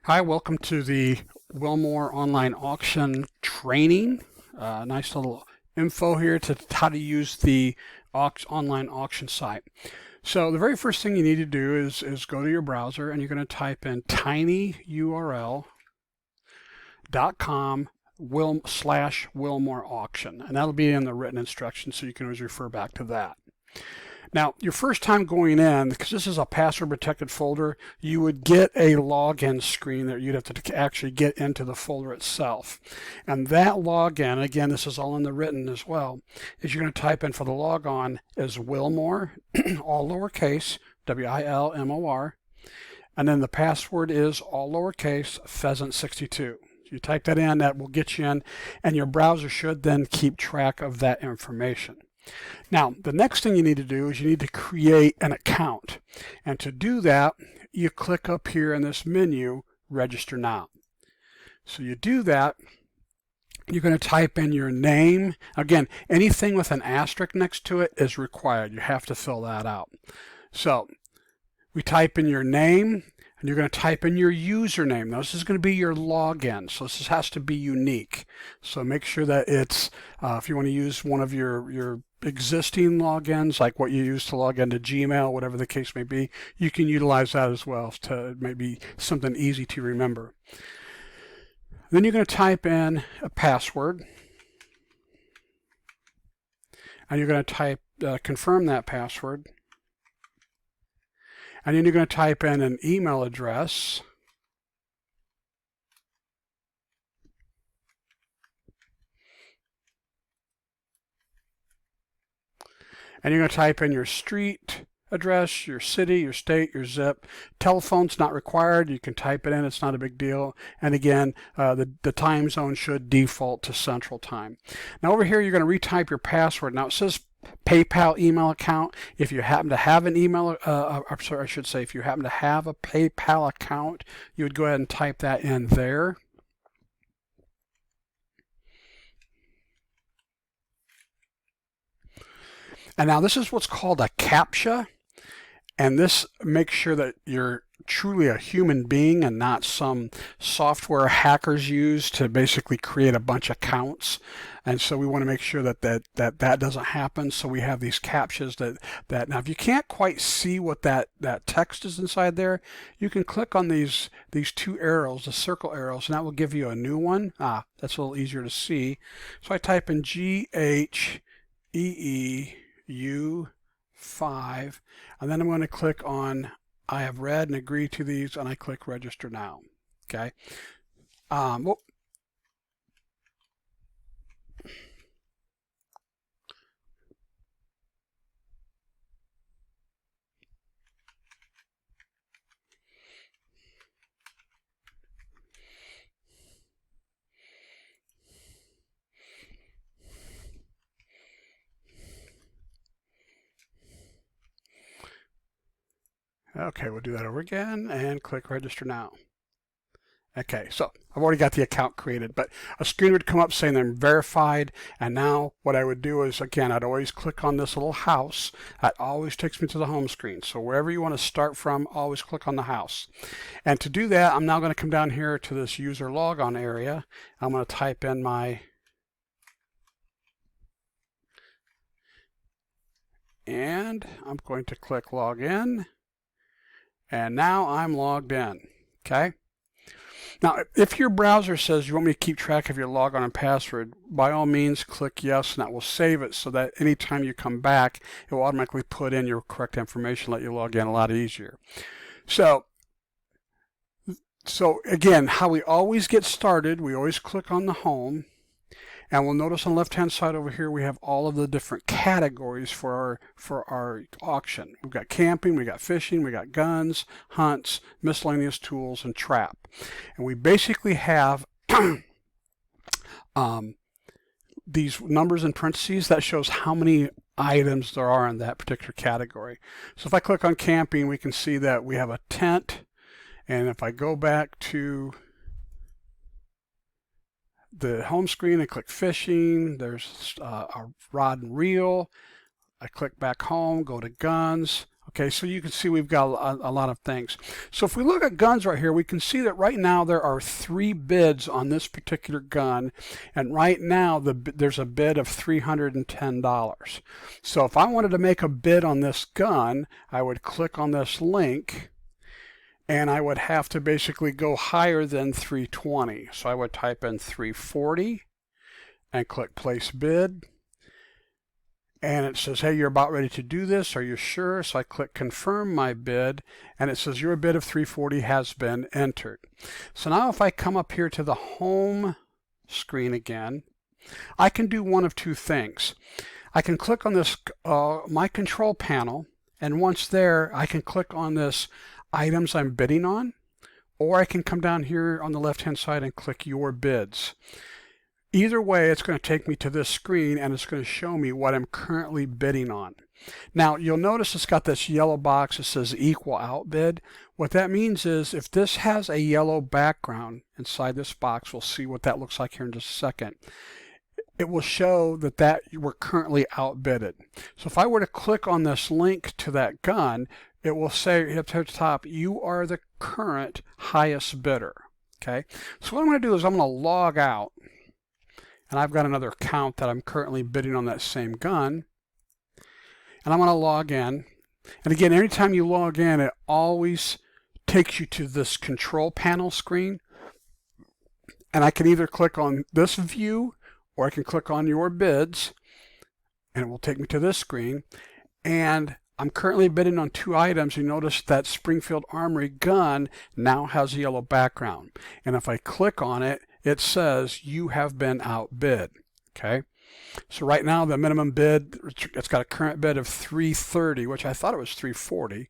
Hi, welcome to the Wilmor online auction training. Nice little info here to how to use the online auction site. So the very first thing you need to do is go to your browser and you're going to type in tinyurl.com /Wilmor auction, and that'll be in the written instructions, so you can always refer back to that. Now, your first time going in, because this is a password protected folder, you would get a login screen that you'd have to actually get into the folder itself. And that login, again, this is all in the written as well, is you're going to type in for the logon as Wilmor, all lowercase, Wilmor, and then the password is all lowercase, pheasant62. You type that in, that will get you in, and your browser should then keep track of that information. Now, the next thing you need to do is you need to create an account. And to do that, you click up here in this menu, Register Now. So you do that, you're going to type in your name. Again, anything with an asterisk next to it is required. You have to fill that out. So we type in your name, and you're going to type in your username. Now, this is going to be your login, so this has to be unique. So make sure that it's, if you want to use one of your existing logins, like what you use to log into Gmail, whatever the case may be, you can utilize that as well to maybe something easy to remember. Then you're going to type in a password, and you're going to confirm that password. And then you're going to type in an email address. And you're going to type in your street address, your city, your state, your zip. Telephone's not required. You can type it in. It's not a big deal. And again, the time zone should default to Central Time. Now over here, you're going to retype your password. Now it says PayPal email account. If you happen to have an email, I'm sorry, I should say, if you happen to have a PayPal account, you would go ahead and type that in there. And now this is what's called a CAPTCHA, and this makes sure that you're truly a human being and not some software hackers use to basically create a bunch of accounts. And so we want to make sure that that doesn't happen. So we have these CAPTCHAs that now if you can't quite see what that text is inside there, you can click on these two arrows, the circle arrows, and that will give you a new one. That's a little easier to see. So I type in GHEEU5, and then I'm going to click on I have read and agree to these, and I click Register Now. Okay. Okay, we'll do that over again and click Register Now. Okay, so I've already got the account created, but a screen would come up saying I'm verified, and now what I would do is, again, I'd always click on this little house. That always takes me to the home screen. So wherever you want to start from, always click on the house. And to do that, I'm now going to come down here to this user logon area. I'm going to type in and I'm going to click Login. And now I'm logged in. Okay. Now, if your browser says you want me to keep track of your logon and password, by all means click yes, and that will save it so that anytime you come back, it will automatically put in your correct information, let you log in a lot easier. So again, how we always get started, we always click on the home. And we'll notice on the left-hand side over here, we have all of the different categories for our auction. We've got camping, we got fishing, we got guns, hunts, miscellaneous tools, and trap. And we basically have these numbers in parentheses that shows how many items there are in that particular category. So if I click on camping, we can see that we have a tent. And if I go back to the home screen and click fishing, there's a rod and reel. I click back home, go to guns. Okay, so you can see we've got a lot of things. So if we look at guns right here, we can see that right now there are 3 bids on this particular gun, and right now there's a bid of $310. So if I wanted to make a bid on this gun, I would click on this link, and I would have to basically go higher than 320. So I would type in 340 and click place bid. And it says, hey, you're about ready to do this. Are you sure? So I click confirm my bid, and it says your bid of 340 has been entered. So now if I come up here to the home screen again, I can do one of 2 things. I can click on this my control panel, and once there I can click on this items I'm bidding on, or I can come down here on the left hand side and click your bids. Either way, it's going to take me to this screen, and it's going to show me what I'm currently bidding on. Now, you'll notice it's got this yellow box that says equal outbid. What that means is if this has a yellow background inside this box, we'll see what that looks like here in just a second. It will show that we're currently outbidded. So if I were to click on this link to that gun, it will say up at the top, you are the current highest bidder. Okay. So what I'm going to do is I'm going to log out. And I've got another account that I'm currently bidding on that same gun. And I'm going to log in. And again, anytime you log in, it always takes you to this control panel screen. And I can either click on this view, or I can click on your bids, and it will take me to this screen. And I'm currently bidding on 2 items. You notice that Springfield Armory gun now has a yellow background. And if I click on it, it says you have been outbid. Okay, so right now the minimum bid, it's got a current bid of $330, which I thought it was $340.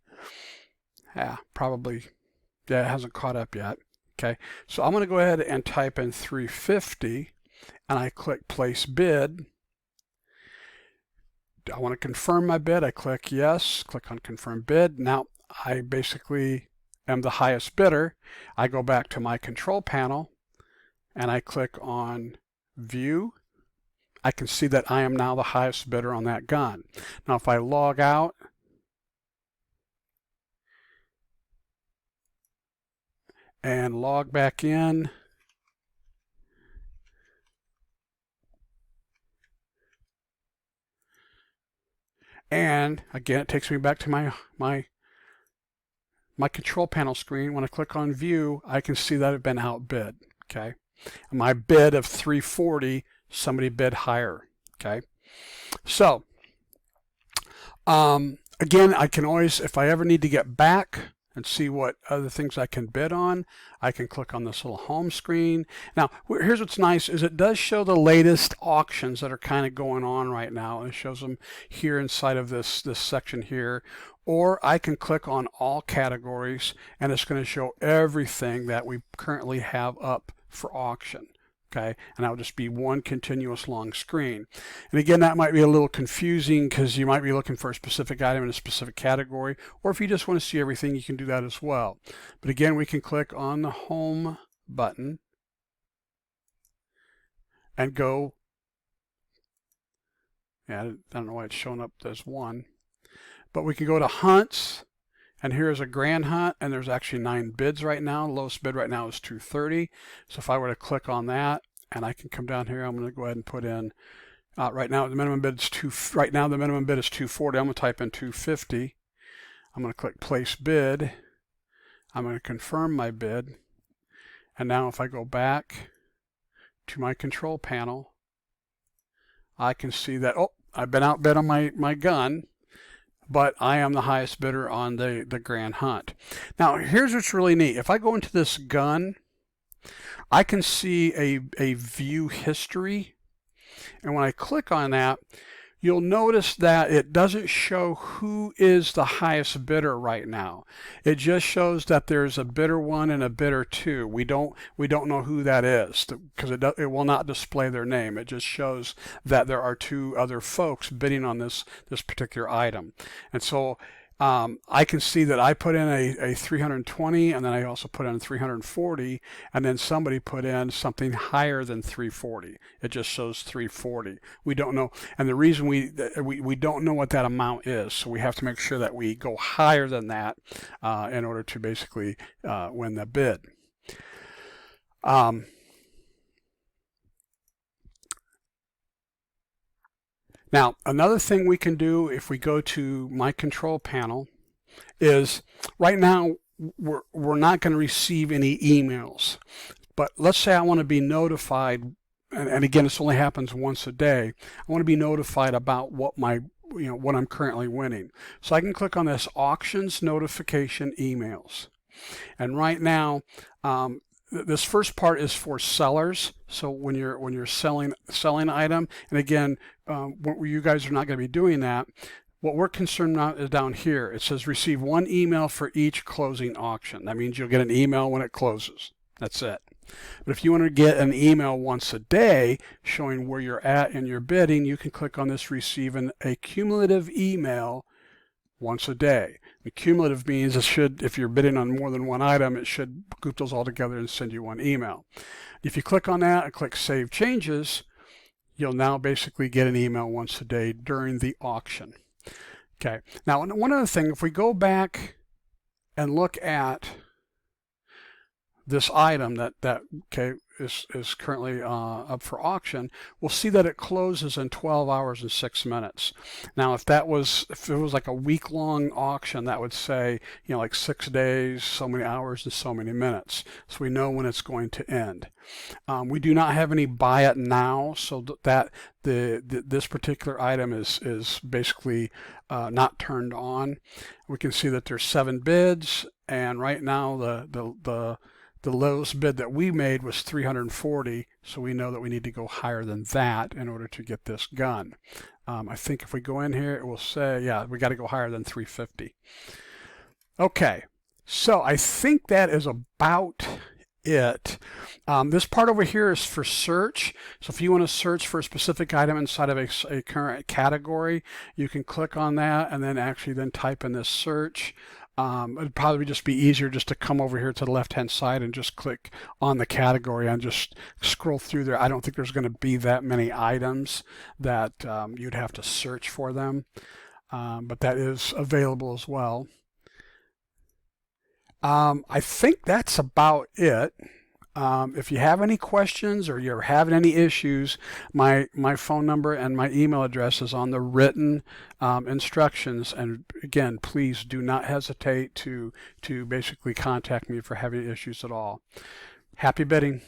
Yeah, probably, yeah, it hasn't caught up yet. Okay, so I'm going to go ahead and type in $350, and I click place bid. I want to confirm my bid. I click yes, click on confirm bid. Now I basically am the highest bidder. I go back to my control panel, and I click on view. I can see that I am now the highest bidder on that gun. Now if I log out and log back in, and again it takes me back to my control panel screen. When I click on view, I can see that I've been outbid. Okay. My bid of $340, somebody bid higher. Okay, so again, I can always, if I ever need to get back and see what other things I can bid on, I can click on this little home screen. Now, here's what's nice is it does show the latest auctions that are kind of going on right now. It shows them here inside of this section here. Or I can click on all categories, and it's going to show everything that we currently have up for auction. Okay, and that would just be one continuous long screen. And again, that might be a little confusing because you might be looking for a specific item in a specific category, or if you just want to see everything, you can do that as well. But again, we can click on the home button and go, yeah, I don't know why it's showing up as one, but we can go to hunts. And here's a grand hunt, and there's actually 9 bids right now. The lowest bid right now is $230. So if I were to click on that, and I can come down here, I'm going to go ahead and put in. Right now the minimum bid is $240. I'm going to type in $250. I'm going to click place bid. I'm going to confirm my bid, and now if I go back to my control panel, I can see that I've been outbid on my gun. But I am the highest bidder on the grand hunt. Now here's what's really neat. If I go into this gun, I can see a view history, and when I click on that, you'll notice that it doesn't show who is the highest bidder right now. It just shows that there's a bidder 1 and a bidder 2. We don't know who that is because it will not display their name. It just shows that there are 2 other folks bidding on this particular item. And so I can see that I put in a 320, and then I also put in 340, and then somebody put in something higher than 340. It just shows 340. We don't know, and the reason we don't know what that amount is, so we have to make sure that we go higher than that in order to basically win the bid. Now, another thing we can do if we go to my control panel is right now we're not going to receive any emails. But let's say I want to be notified, and again, this only happens once a day. I want to be notified about what what I'm currently winning. So I can click on this auctions notification emails. And right now, this first part is for sellers. So when you're selling an item, and again, you guys are not going to be doing that. What we're concerned about is down here. It says receive 1 email for each closing auction. That means you'll get an email when it closes. That's it. But if you want to get an email once a day showing where you're at in your bidding, you can click on this receiving a cumulative email once a day. The cumulative means it should, if you're bidding on more than one item, it should group those all together and send you 1 email. If you click on that and click Save Changes, you'll now basically get an email once a day during the auction. Okay. Now, one other thing, if we go back and look at this item that is currently up for auction, we'll see that it closes in 12 hours and 6 minutes. Now, if it was like a week-long auction, that would say, like 6 days, so many hours, and so many minutes. So we know when it's going to end. We do not have any buy it now, so that this particular item is basically not turned on. We can see that there's 7 bids, and right now the lowest bid that we made was 340, so we know that we need to go higher than that in order to get this gun. I think if we go in here, it will say, yeah, we got to go higher than 350. Okay, so I think that is about it. This part over here is for search. So if you want to search for a specific item inside of a current category, you can click on that and then actually type in this search. It'd probably just be easier just to come over here to the left-hand side and just click on the category and just scroll through there. I don't think there's going to be that many items that you'd have to search for them, but that is available as well. I think that's about it. If you have any questions or you're having any issues, my phone number and my email address is on the written instructions. And again, please do not hesitate to basically contact me if you're having issues at all. Happy bidding.